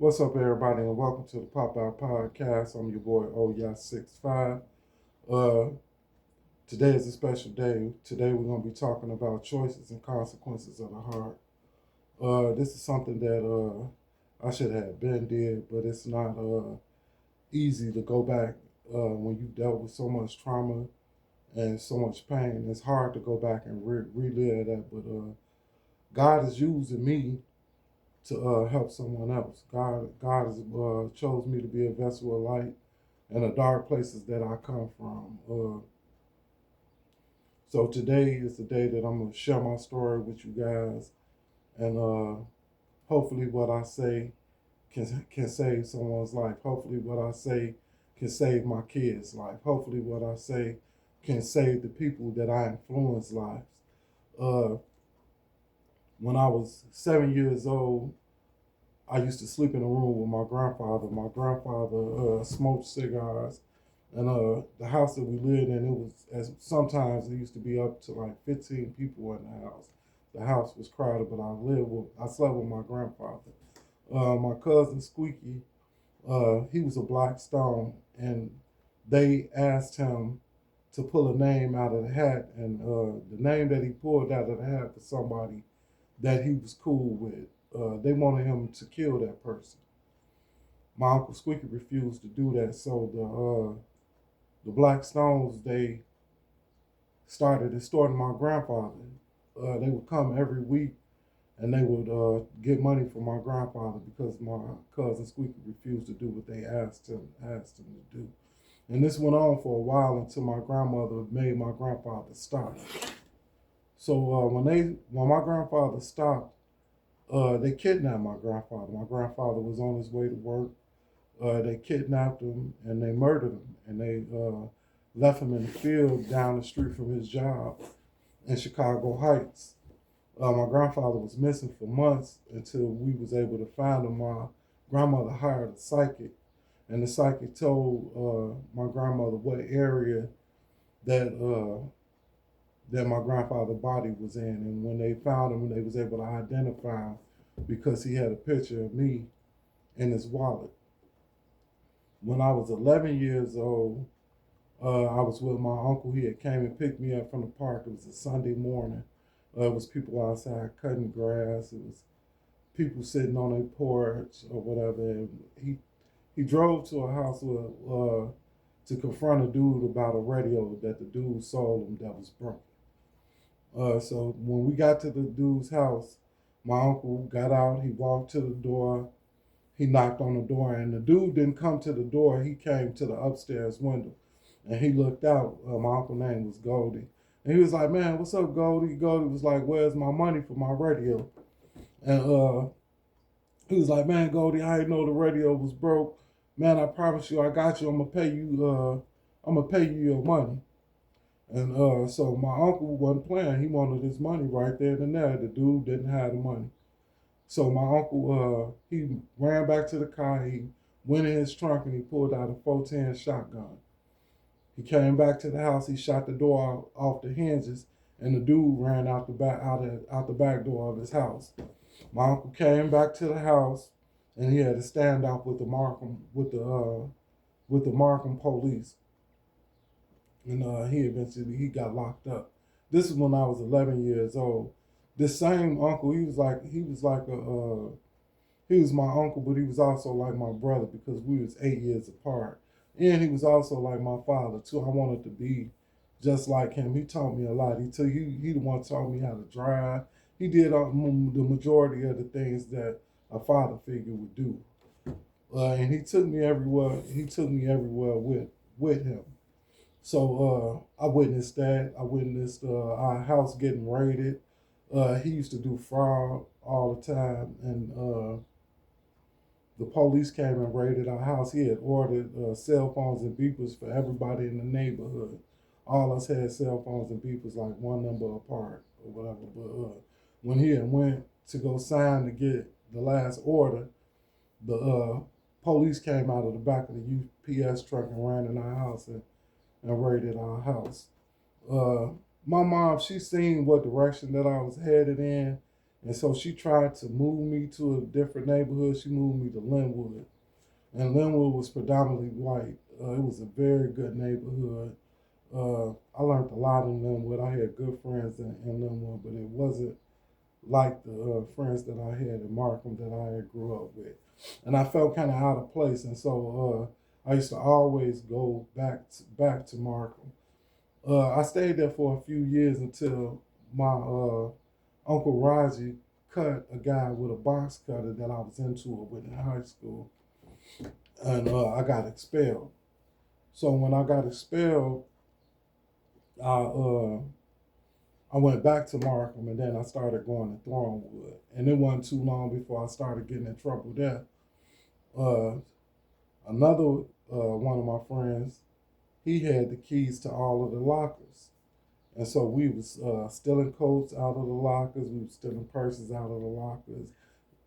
What's up, everybody, and welcome to the Pop Out Podcast. I'm your boy Oya65. Uh, Today is a special day. Today we're going to be talking about choices and consequences of the heart. This is something that I should have been did, but it's not easy to go back when you've dealt with so much trauma and so much pain. It's hard to go back and relive that, but God is using me to help someone else. God has chose me to be a vessel of light in the dark places that I come from. So today is the day that I'm gonna share my story with you guys, and hopefully what I say can save someone's life. Hopefully what I say can save my kids' life. Hopefully what I say can save the people that I influence lives. Uh, when I was 7 years old, I used to sleep in a room with my grandfather. My grandfather smoked cigars, and the house that we lived in, it was sometimes it used to be up to like 15 people in the house. The house was crowded, but I slept with my grandfather. My cousin Squeaky, he was a Black Stone, and they asked him to pull a name out of the hat, and the name that he pulled out of the hat was somebody that he was cool with. They wanted him to kill that person. My uncle Squeaky refused to do that, so the Black Stones they started extorting my grandfather. They would come every week and they would get money from my grandfather because my cousin Squeaky refused to do what they asked him to do. And this went on for a while until my grandmother made my grandfather stop. So when my grandfather stopped, they kidnapped my grandfather. My grandfather was on his way to work. They kidnapped him and they murdered him, and they left him in the field down the street from his job in Chicago Heights. My grandfather was missing for months until we was able to find him. My grandmother hired a psychic, and the psychic told my grandmother what area that that my grandfather's body was in. And when they found him, they was able to identify him because he had a picture of me in his wallet. When I was 11 years old, I was with my uncle. He had came and picked me up from the park. It was a Sunday morning. It was people outside cutting grass. It was people sitting on their porch or whatever. And he drove to a house to confront a dude about a radio that the dude sold him that was broken. So when we got to the dude's house, my uncle got out. He walked to the door. He knocked on the door, and the dude didn't come to the door. He came to the upstairs window, and he looked out. My uncle's name was Goldie, and he was like, "Man, what's up, Goldie?" Goldie was like, "Where's my money for my radio?" And he was like, "Man, Goldie, I didn't know the radio was broke. Man, I promise you, I got you. I'm gonna pay you. I'm gonna pay you your money." And so my uncle wasn't playing. He wanted his money right there and there. The dude didn't have the money. So my uncle, he ran back to the car. He went in his trunk and he pulled out a 410 shotgun. He came back to the house. He shot the door off the hinges, and the dude ran out out the back door of his house. My uncle came back to the house, and he had a standoff with the Markham police, and he eventually he got locked up. This is when I was 11 years old. This same uncle, he was my uncle, but he was also like my brother because we was 8 years apart. And he was also like my father too. I wanted to be just like him. He taught me a lot. He the one taught me how to drive. He did the majority of the things that a father figure would do. And he took me everywhere. He took me everywhere with him. So I witnessed that. I witnessed our house getting raided. He used to do fraud all the time, and the police came and raided our house. He had ordered cell phones and beepers for everybody in the neighborhood. All us had cell phones and beepers like one number apart or whatever. But when he had went to go sign to get the last order, the police came out of the back of the UPS truck and ran in our house and raided our house. Uh, my mom, she seen what direction that I was headed in, And so she tried to move me to a different neighborhood. She moved me to Linwood. And Linwood was predominantly white. It was a very good neighborhood. I learned a lot in Linwood. I had good friends in Linwood, but it wasn't like the friends that I had in Markham that I had grew up with. And I felt kind of out of place. And so I used to always go back to Markham. I stayed there for a few years until my Uncle Raji cut a guy with a box cutter that I was into it with in high school. And I got expelled. So when I got expelled, I I went back to Markham, and then I started going to Thornwood. And it wasn't too long before I started getting in trouble there. Uh, Another one of my friends, he had the keys to all of the lockers. And so we was stealing coats out of the lockers. We was stealing purses out of the lockers.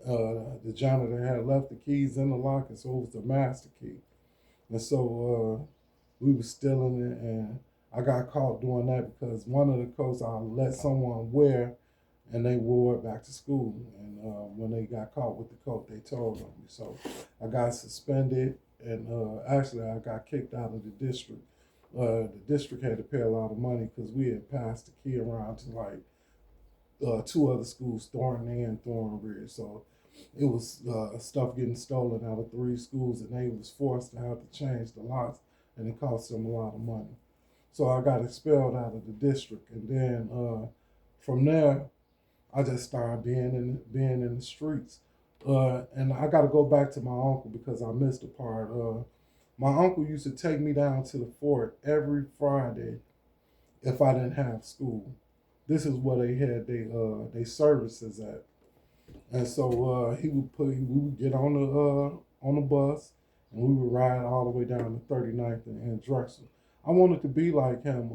The janitor had left the keys in the locker, so it was the master key. And so we was stealing it, and I got caught doing that because one of the coats I let someone wear, and they wore it back to school. And when they got caught with the coat, they told on me. So I got suspended, and actually I got kicked out of the district. The district had to pay a lot of money because we had passed the key around to like two other schools, Thornton and Thornbridge. So it was stuff getting stolen out of three schools, and they was forced to have to change the locks, and it cost them a lot of money. So I got expelled out of the district, and then from there, I just started being in the streets. And I got to go back to my uncle because I missed a part. My uncle used to take me down to the fort every Friday if I didn't have school. This is where they had they services at. And so we would get on the bus, and we would ride all the way down to 39th and Drexel. I wanted to be like him.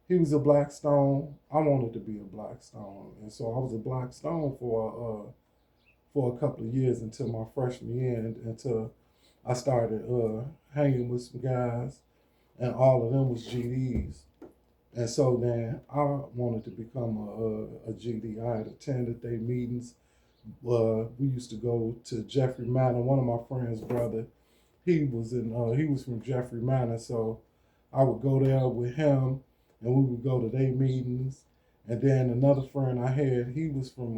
He was a Black Stone. I wanted to be a Black Stone, and so I was a Black Stone for a couple of years until my freshman year, until I started hanging with some guys, and all of them was GDs. And so then I wanted to become a GD. I had attended their meetings. We used to go to Jeffrey Manor. One of my friends' brother, he was from Jeffrey Manor, so I would go there with him, and we would go to their meetings. And then another friend I had, he was from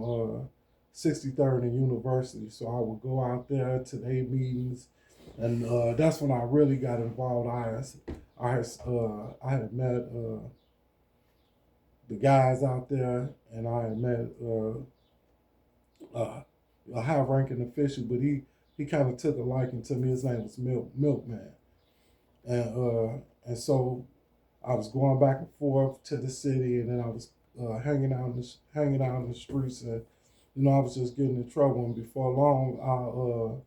63rd and University, so I would go out there to their meetings, and that's when I really got involved. I had met the guys out there, and I had met a high-ranking official, but he kind of took a liking to me. His name was Milkman, and so I was going back and forth to the city, and then I was hanging out in the streets, and I was just getting in trouble. And before long,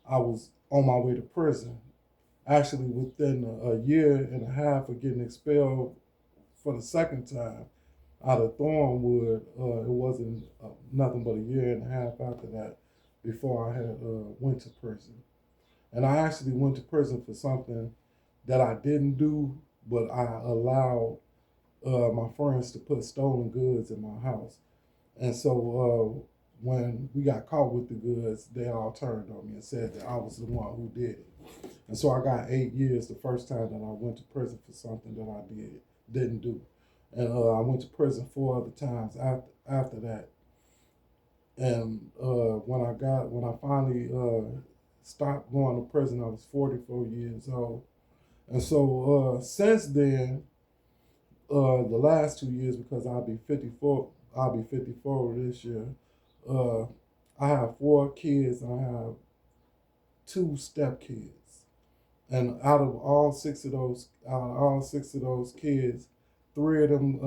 I was on my way to prison. Actually, within a year and a half of getting expelled for the second time out of Thornwood, it wasn't nothing but a year and a half after that before I had went to prison. And I actually went to prison for something that I didn't do, but I allowed my friends to put stolen goods in my house. And so when we got caught with the goods, they all turned on me and said that I was the one who did it. And so I got 8 years the first time that I went to prison for something that I didn't do. And I went to prison 4 other times after that. And when I finally stopped going to prison, I was 44 years old. And so since then, the last 2 years, because I'll be 54 this year. I have 4 kids, and I have 2 stepkids. And out of all six of those kids, 3 of them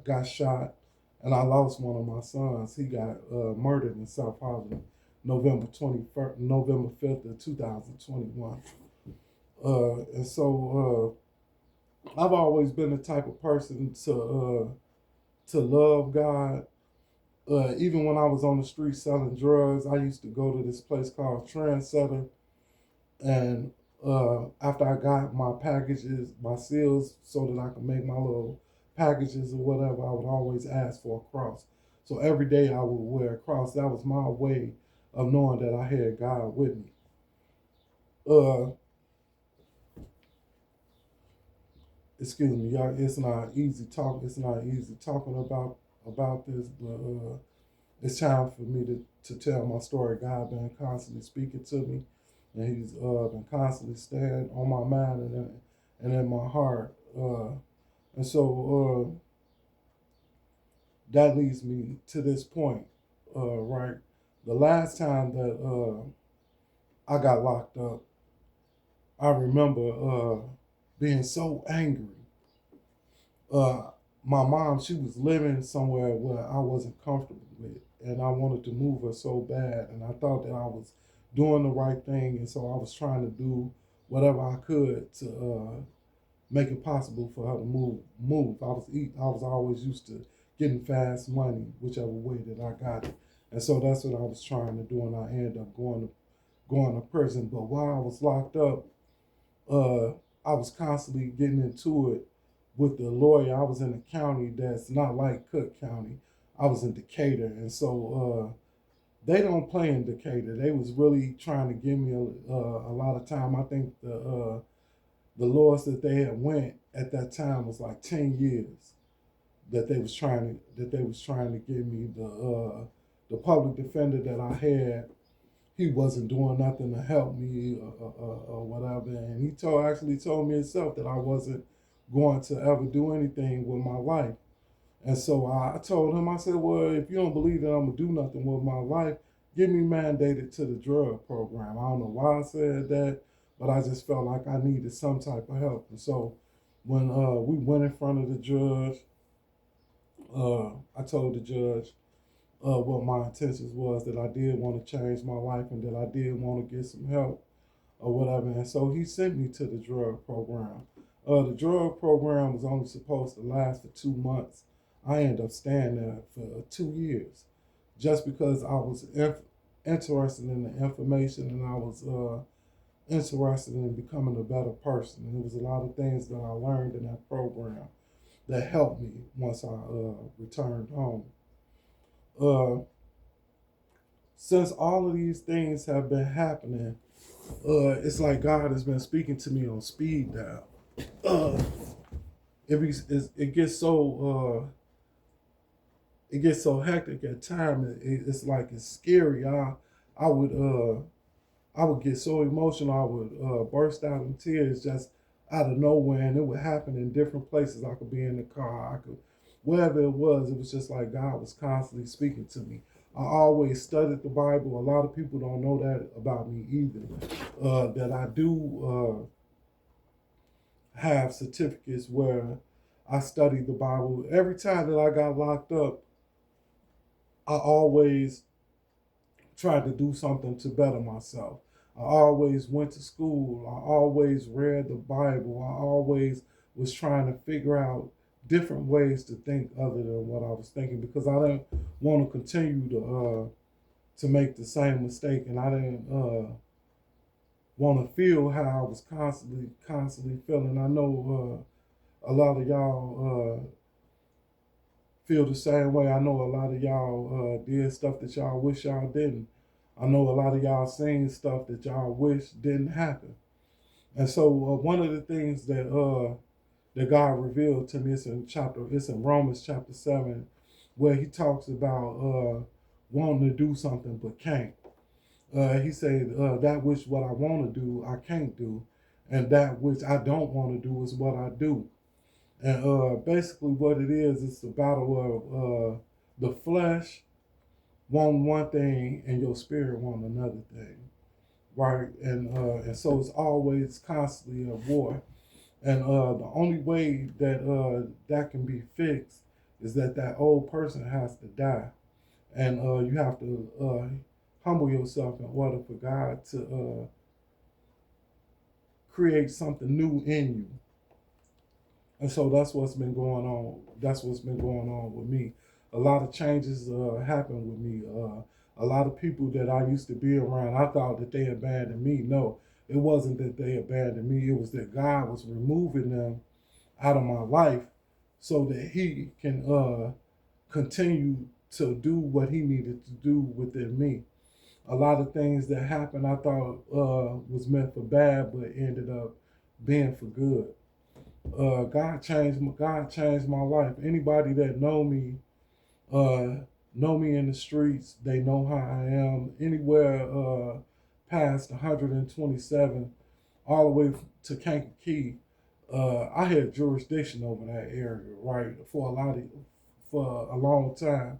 got shot, and I lost one of my sons. He got murdered in South Holland, November 5th of 2021. And so I've always been the type of person to love God. Even when I was on the street selling drugs, I used to go to this place called Trendsetter, and after I got my packages, my seals, so that I could make my little packages or whatever, I would always ask for a cross. So every day I would wear a cross. That was my way of knowing that I had God with me. Uh, excuse me, y'all. It's not easy talk. It's not easy talking about this, but it's time for me to tell my story. God been constantly speaking to me, and He's been constantly staying on my mind and in my heart. And so that leads me to this point, right? The last time that I got locked up, I remember being so angry. Uh, my mom, she was living somewhere where I wasn't comfortable with, and I wanted to move her so bad, and I thought that I was doing the right thing, and so I was trying to do whatever I could to make it possible for her to move. I was always used to getting fast money, whichever way that I got it, and so that's what I was trying to do, and I ended up going to prison. But while I was locked up, uh, I was constantly getting into it with the lawyer. I was in a county that's not like Cook County. I was in Decatur, and so they don't play in Decatur. They was really trying to give me a lot of time. I think the lowest that they had went at that time was like 10 years that they was trying to give me. The public defender that I had, he wasn't doing nothing to help me or whatever. And he actually told me himself that I wasn't going to ever do anything with my life. And so I told him, I said, well, if you don't believe that I'm going to do nothing with my life, get me mandated to the drug program. I don't know why I said that, but I just felt like I needed some type of help. And so when we went in front of the judge, I told the judge, what my intentions was, that I did want to change my life and that I did want to get some help or whatever. And so he sent me to the drug program. The drug program was only supposed to last for 2 months. I ended up staying there for 2 years just because I was interested in the information, and I was interested in becoming a better person. And there was a lot of things that I learned in that program that helped me once I returned home. Uh, since all of these things have been happening, it's like God has been speaking to me on speed dial. Uh, it gets so hectic at times. It's like it's scary. I would I would get so emotional. I would burst out in tears just out of nowhere, and it would happen in different places. I could be in the car. I could wherever it was. It was just like God was constantly speaking to me. I always studied the Bible. A lot of people don't know that about me either. That I do have certificates where I studied the Bible. Every time that I got locked up, I always tried to do something to better myself. I always went to school. I always read the Bible. I always was trying to figure out different ways to think other than what I was thinking, because I didn't want to continue to make the same mistake, and I didn't want to feel how I was constantly feeling. I know a lot of y'all feel the same way. I know a lot of y'all did stuff that y'all wish y'all didn't. I know a lot of y'all seen stuff that y'all wish didn't happen. And so one of the things that God revealed to me, it's in Romans chapter 7, where he talks about wanting to do something but can't. He said, that which what I want to do, I can't do, and that which I don't want to do is what I do. And basically what it is, it's the battle of the flesh want one thing and your spirit want another thing, right? And so it's always constantly a war. And the only way that that can be fixed is that old person has to die. And you have to humble yourself in order for God to create something new in you. And so that's what's been going on. That's what's been going on with me. A lot of changes happened with me. A lot of people that I used to be around, I thought that they abandoned me. No, it wasn't that they abandoned me. It was that God was removing them out of my life so that He can continue to do what he needed to do within me. A lot of things that happened I thought was meant for bad, but ended up being for good. God changed my life. Anybody that uh, know me in the streets, they know how I am. Anywhere past 127, all the way to Kankakee, I had jurisdiction over that area, right, for a long time.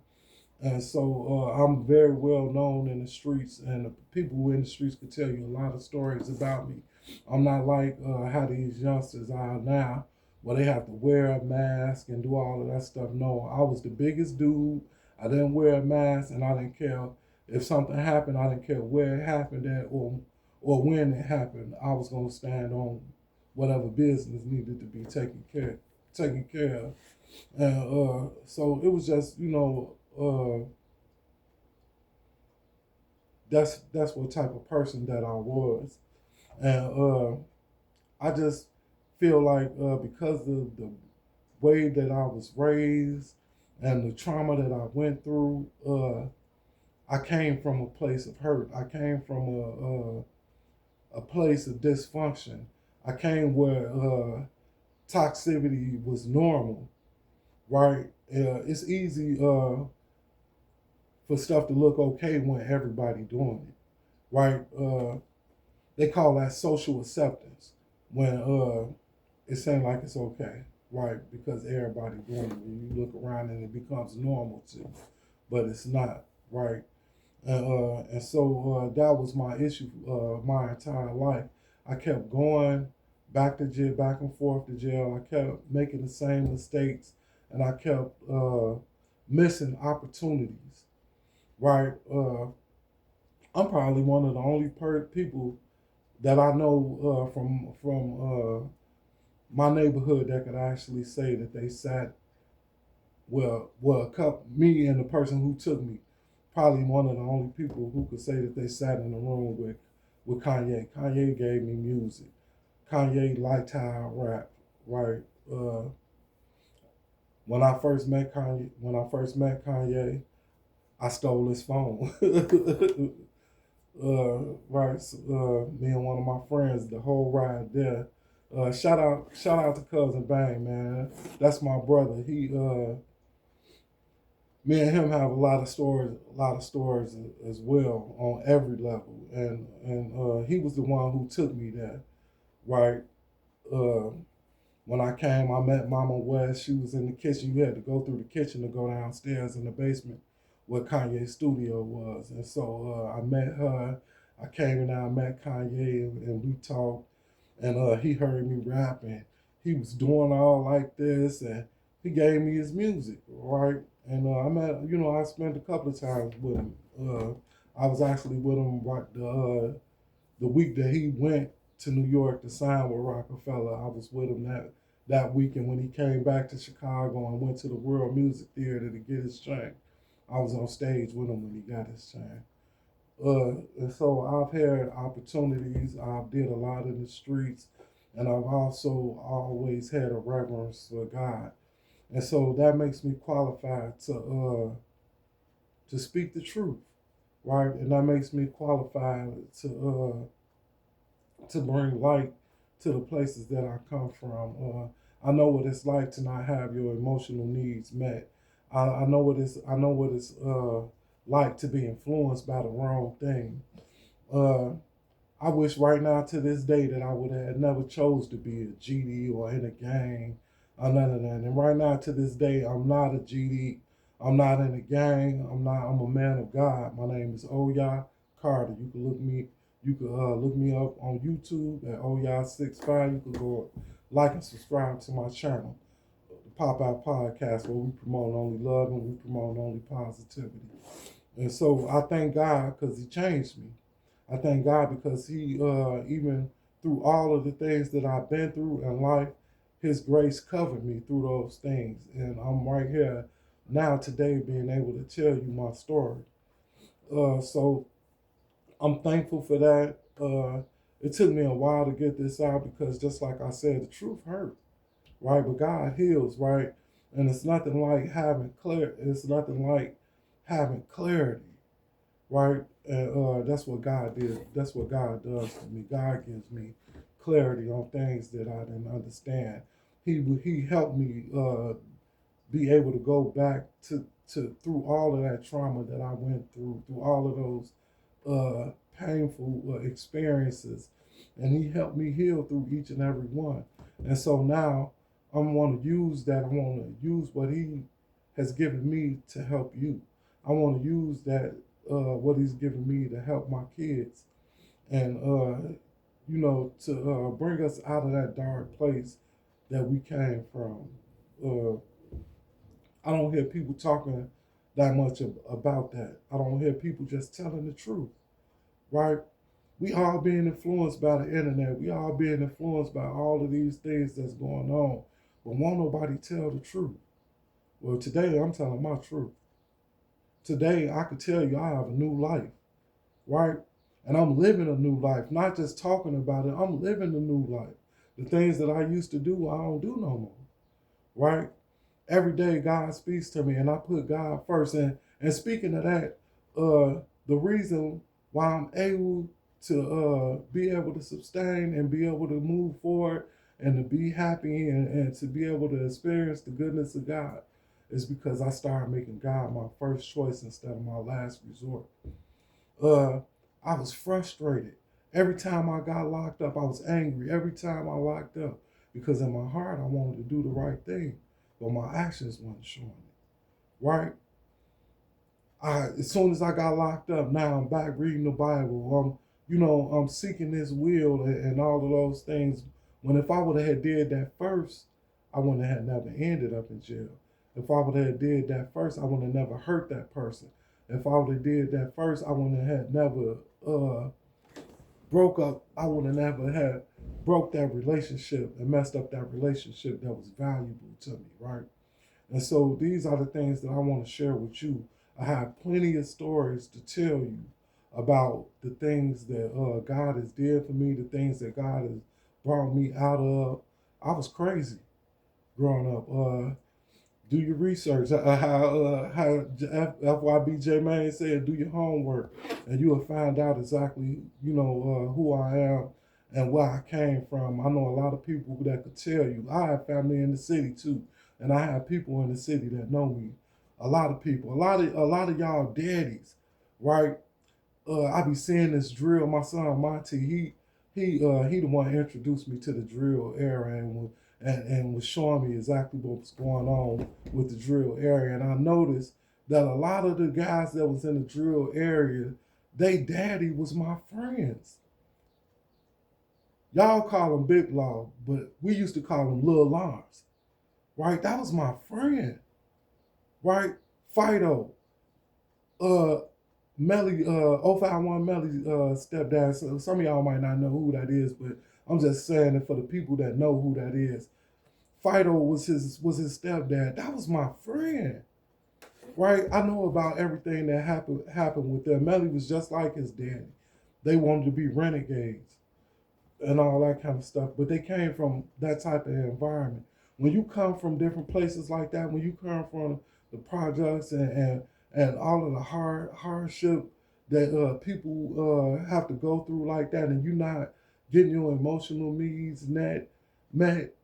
And so I'm very well known in the streets, and the people who in the streets could tell you a lot of stories about me. I'm not like how these youngsters are now, where they have to wear a mask and do all of that stuff. No, I was the biggest dude. I didn't wear a mask, and I didn't care if something happened. I didn't care where it happened at or when it happened. I was gonna stand on whatever business needed to be taken care of. And so it was just, that's what type of person that I was. And I just feel like because of the way that I was raised and the trauma that I went through, I came from a place of hurt. I came from a place of dysfunction. I came where toxicity was normal, right? It's easy for stuff to look okay when everybody doing it, right? They call that social acceptance when it seems like it's okay, right? Because everybody doing it. When you look around and it becomes normal too, but it's not, right? And so that was my issue my entire life. I kept going back to jail, back and forth to jail. I kept making the same mistakes, and I kept missing opportunities. Right? I'm probably one of the only people that I know from my neighborhood that could actually say that they sat me and the person who took me, probably one of the only people who could say that they sat in the room with Kanye. Kanye gave me music. Kanye liked how I rap, right? Uh, when I first met Kanye, I stole his phone. Right, me and one of my friends, the whole ride there. Shout out to Cousin Bang, man. That's my brother. Me and him have a lot of stories as well on every level. And he was the one who took me there, right? Uh, when I came, I met Mama West. She was in the kitchen. You had to go through the kitchen to go downstairs in the basement where Kanye's studio was. And so I met her. I came and I met Kanye and we talked. And he heard me rap and he was doing all like this and he gave me his music, right? And I spent a couple of times with him. I was actually with him right the week that he went to New York to sign with Rockefeller. I was with him that weekend when he came back to Chicago and went to the World Music Theater to get his chain. I was on stage with him when he got his chain. And so I've had opportunities. I've did a lot in the streets, and I've also always had a reverence for God, and so that makes me qualified to speak the truth, right? And that makes me qualified to bring light to the places that I come from. I know what it's like to not have your emotional needs met. I know what it's like to be influenced by the wrong thing. Uh, I wish right now to this day that I would have never chose to be a GD or in a gang or none of that. And right now to this day, I'm not a GD. I'm not in a gang. I'm a man of God. My name is Oya Carter. You can look me up on YouTube at Oya65. You can go like and subscribe to my channel, the Pop Out Podcast, where we promote only love and we promote only positivity. And so I thank God because He changed me. I thank God because He, even through all of the things that I've been through in life, His grace covered me through those things. And I'm right here now today being able to tell you my story. So I'm thankful for that. It took me a while to get this out because just like I said, the truth hurt, right? But God heals, right? And it's nothing like having clarity. It's nothing like having clarity, right? And that's what God did. That's what God does for me. God gives me clarity on things that I didn't understand. He helped me be able to go back to through all of that trauma that I went through all of those painful experiences, and He helped me heal through each and every one. And so now I want to use that. I want to use what He has given me to help you. I want to use that what He's given me to help my kids, and to bring us out of that dark place that we came from. Uh, I don't hear people talking that much about that. I don't hear people just telling the truth, right? We all being influenced by the internet. We all being influenced by all of these things that's going on. But won't nobody tell the truth. Well, today I'm telling my truth. Today I could tell you I have a new life, right? And I'm living a new life, not just talking about it. I'm living a new life. The things that I used to do, I don't do no more, right? Every day God speaks to me, and I put God first. And speaking of that, the reason why I'm able to be able to sustain and be able to move forward and to be happy and to be able to experience the goodness of God is because I started making God my first choice instead of my last resort. Uh, I was frustrated. Every time I got locked up, I was angry. Every time I locked up, because in my heart I wanted to do the right thing, but my actions weren't showing it. Right? As soon as I got locked up, now I'm back reading the Bible. I'm seeking His will and all of those things. When if I would have did that first, I wouldn't have never ended up in jail. If I would have did that first, I would have never hurt that person. If I would have did that first, I would have never broke up. I would have never had broke that relationship and messed up that relationship that was valuable to me, right? And so these are the things that I want to share with you. I have plenty of stories to tell you about the things that God has did for me, the things that God has brought me out of. I was crazy growing up. Do your research. How FYB Main said, do your homework, and you will find out exactly, who I am and where I came from. I know a lot of people that could tell you. I have family in the city too, and I have people in the city that know me. A lot of people, a lot of y'all daddies, right? I be seeing this drill. My son Monty, he the one who introduced me to the drill era and was showing me exactly what was going on with the drill area. And I noticed that a lot of the guys that was in the drill area, they daddy was my friends. Y'all call him Big Law, but we used to call him Lil Lars, right? That was my friend, right? Fido, uh, Melly, 051 Melly stepdad. So some of y'all might not know who that is, but I'm just saying it for the people that know who that is. Fido was his stepdad. That was my friend, right? I know about everything that happened with them. Melly was just like his daddy. They wanted to be renegades and all that kind of stuff, but they came from that type of environment. When you come from different places like that, when you come from the projects and all of the hardship that people have to go through like that, and you're not getting your emotional needs met,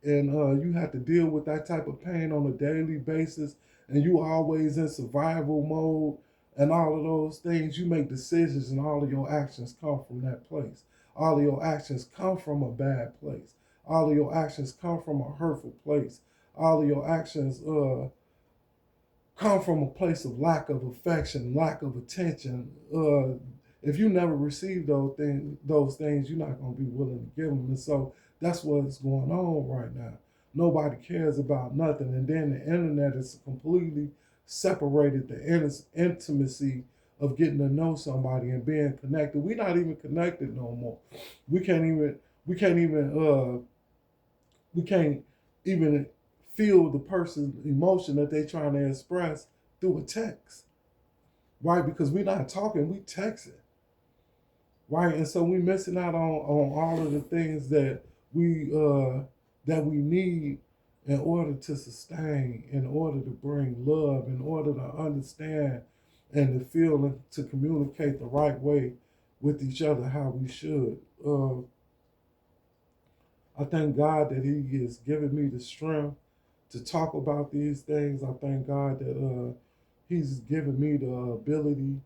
and you have to deal with that type of pain on a daily basis, and you always in survival mode, and all of those things, you make decisions, and all of your actions come from that place. All of your actions come from a bad place. All of your actions come from a hurtful place. All of your actions come from a place of lack of affection, lack of attention. If you never receive those things, you're not going to be willing to give them. And so that's what's going on right now. Nobody cares about nothing, and then the internet is completely separated the intimacy of getting to know somebody and being connected. We're not even connected no more. We can't even we can't even we can't even feel the person's emotion that they're trying to express through a text, right? Because we're not talking, we texting, right? And so we're missing out on all of the things that we need in order to sustain, in order to bring love, in order to understand and to feel and to communicate the right way with each other how we should. I thank God that He has given me the strength to talk about these things. I thank God that He's given me the ability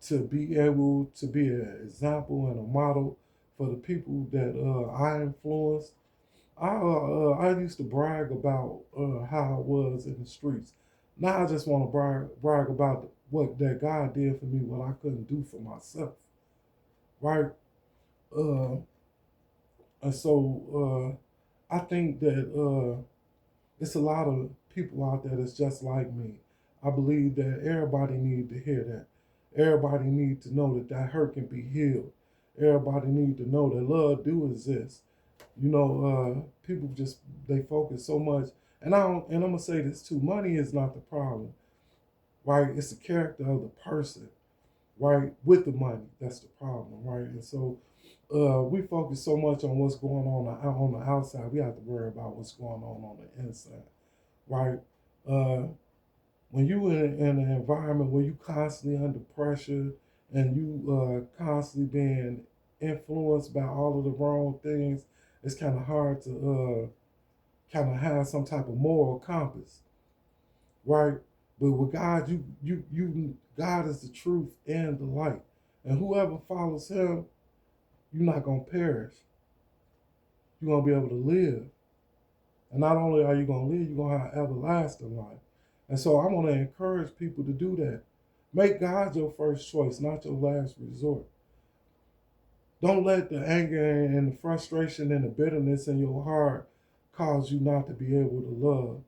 to be able to be an example and a model for the people that I influence. I used to brag about how I was in the streets. Now I just want to brag about what that God did for me, what I couldn't do for myself, right? Uh, and so I think that it's a lot of people out there that's just like me. I believe that everybody need to hear that. Everybody need to know that that hurt can be healed. Everybody need to know that love do exist. People just they focus so much, and I'm gonna say this too. Money is not the problem, right? It's the character of the person, right? With the money, that's the problem, right? And so we focus so much on what's going on the outside. We have to worry about what's going on the inside, right? Uh, when you in an environment where you constantly under pressure and you constantly being influenced by all of the wrong things, it's kind of hard to kind of have some type of moral compass, right? But with God, you God is the truth and the light, and whoever follows Him, you're not gonna perish. You're gonna be able to live, and not only are you gonna live, you're gonna have everlasting life. And so I want to encourage people to do that. Make God your first choice, not your last resort. Don't let the anger and the frustration and the bitterness in your heart cause you not to be able to love,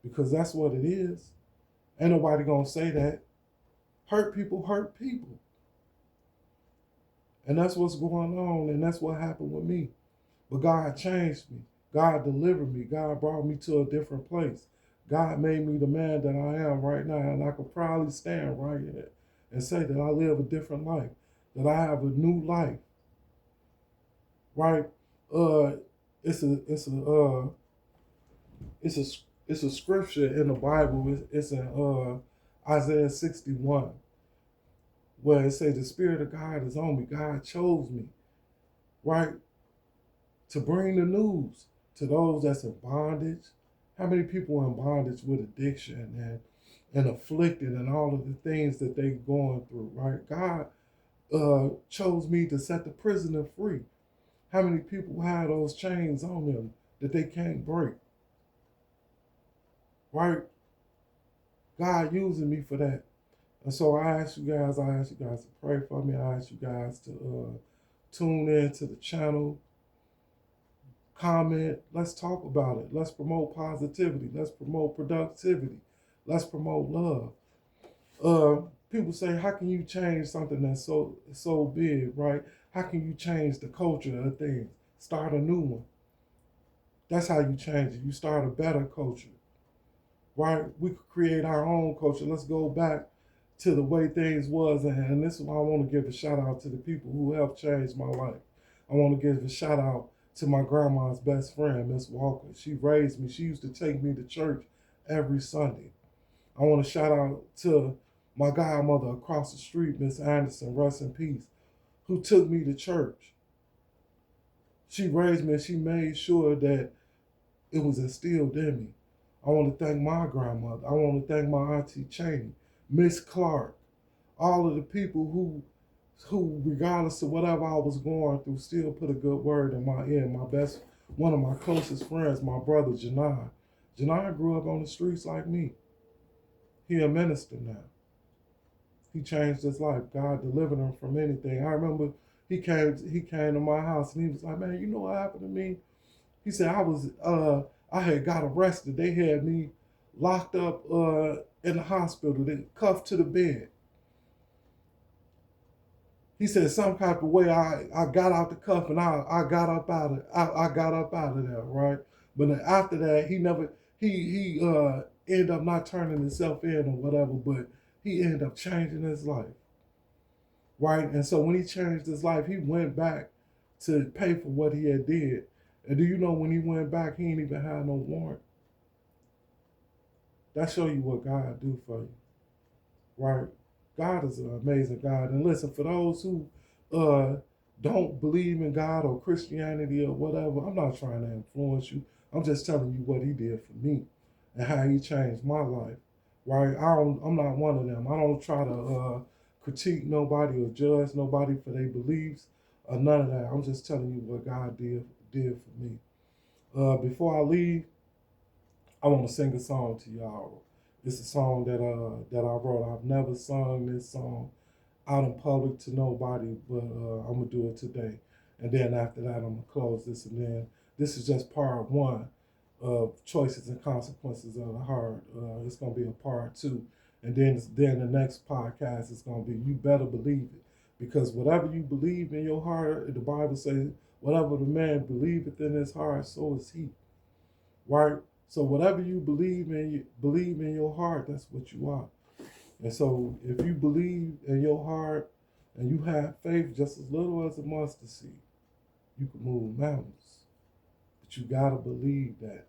because that's what it is. Ain't nobody gonna say that. Hurt people hurt people. And that's what's going on, and that's what happened with me. But God changed me. God delivered me. God brought me to a different place. God made me the man that I am right now, and I could proudly stand right here and say that I live a different life, that I have a new life. Right? Uh, it's a it's a it's a it's a scripture in the Bible. It's in Isaiah 61, where it says the Spirit of God is on me. God chose me, right, to bring the news to those that's in bondage. How many people are in bondage with addiction and afflicted and all of the things that they're going through, right? God chose me to set the prisoner free. How many people have those chains on them that they can't break, right? God using me for that. And so I ask you guys to pray for me. I ask you guys to tune in to the channel, comment. Let's talk about it. Let's promote positivity. Let's promote productivity. Let's promote love. People say, how can you change something that's so big, right? How can you change the culture of things? Start a new one. That's how you change it. You start a better culture, right? We could create our own culture. Let's go back to the way things was, and this is why I want to give a shout out to the people who helped change my life. I want to give a shout out to my grandma's best friend, Miss Walker. She raised me. She used to take me to church every Sunday. I want to shout out to my godmother across the street, Miss Anderson, rest in peace, who took me to church. She raised me and she made sure that it was instilled in me. I want to thank my grandmother. I want to thank my auntie Cheney, Miss Clark, all of the people who, regardless of whatever I was going through, still put a good word in my ear. One of my closest friends, my brother Janai. Janai grew up on the streets like me. He a minister now. He changed his life. God delivered him from anything. I remember he came to my house and he was like, man, you know what happened to me? He said, I had got arrested. They had me locked up in the hospital, they cuffed to the bed. He said some type of way I got out the cuff and I got up out of I got up out of there, right? But then after that, he ended up not turning himself in or whatever, but he ended up changing his life, right? And so when he changed his life, he went back to pay for what he had did. And do you know when he went back, he didn't even have no warrant? That show you what God do for you. right? God is an amazing God. And listen, for those who uh, don't believe in God or Christianity or whatever, I'm not trying to influence you. I'm just telling you what He did for me and how He changed my life, right? I'm not one of them. I don't try to critique nobody or judge nobody for their beliefs or none of that. I'm just telling you what God did for me. Before I leave, I want to sing a song to y'all. It's a song that I wrote. I've never sung this song out in public to nobody, but I'm gonna do it today. And then after that, I'm gonna close this. And then this is just part one of Choices and Consequences of the Heart. It's gonna be a part two, and then the next podcast is gonna be You Better Believe It, because whatever you believe in your heart, the Bible says, whatever the man believeth in his heart, so is he. Right. So whatever you believe in your heart, that's what you are. And so if you believe in your heart and you have faith just as little as a mustard seed, you can move mountains. But you gotta believe that.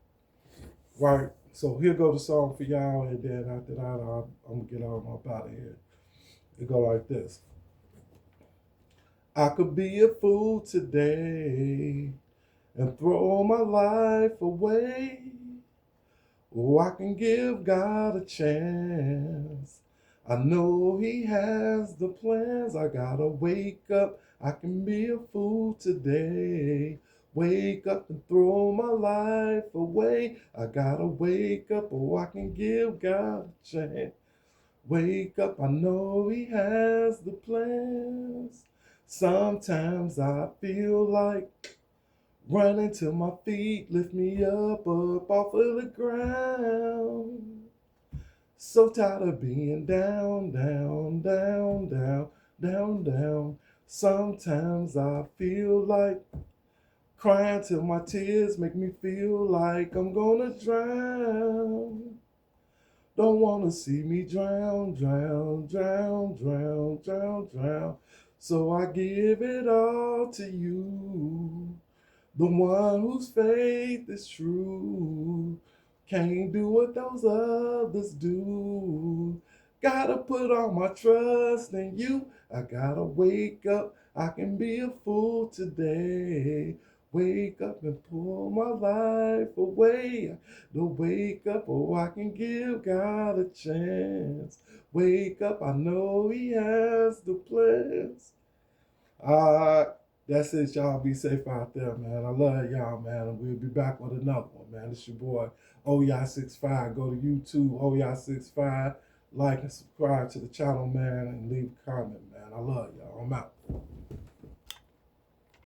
Right? So here go the song for y'all, and then after that I'm gonna get on up out of here. It go like this. I could be a fool today and throw my life away. Oh, I can give God a chance. I know He has the plans. I gotta wake up. I can be a fool today. Wake up and throw my life away. I gotta wake up. Oh, I can give God a chance. Wake up. I know He has the plans. Sometimes I feel like running till my feet lift me up off of the ground. So tired of being down, down, down, down, down, down. Sometimes I feel like crying till my tears make me feel like I'm gonna drown. Don't wanna see me drown, drown, drown, drown, drown, drown. So I give it all to you. The one whose faith is true can't do what those others do. Gotta put all my trust in you. I gotta wake up. I can be a fool today. Wake up and pull my life away. To wake up, oh, I can give God a chance. Wake up, I know He has the plans. Uh, that's it, y'all. Be safe out there, man. I love y'all, man. And we'll be back with another one, man. It's your boy, OYA65. Go to YouTube, OYA65. Like and subscribe to the channel, man, and leave a comment, man. I love y'all.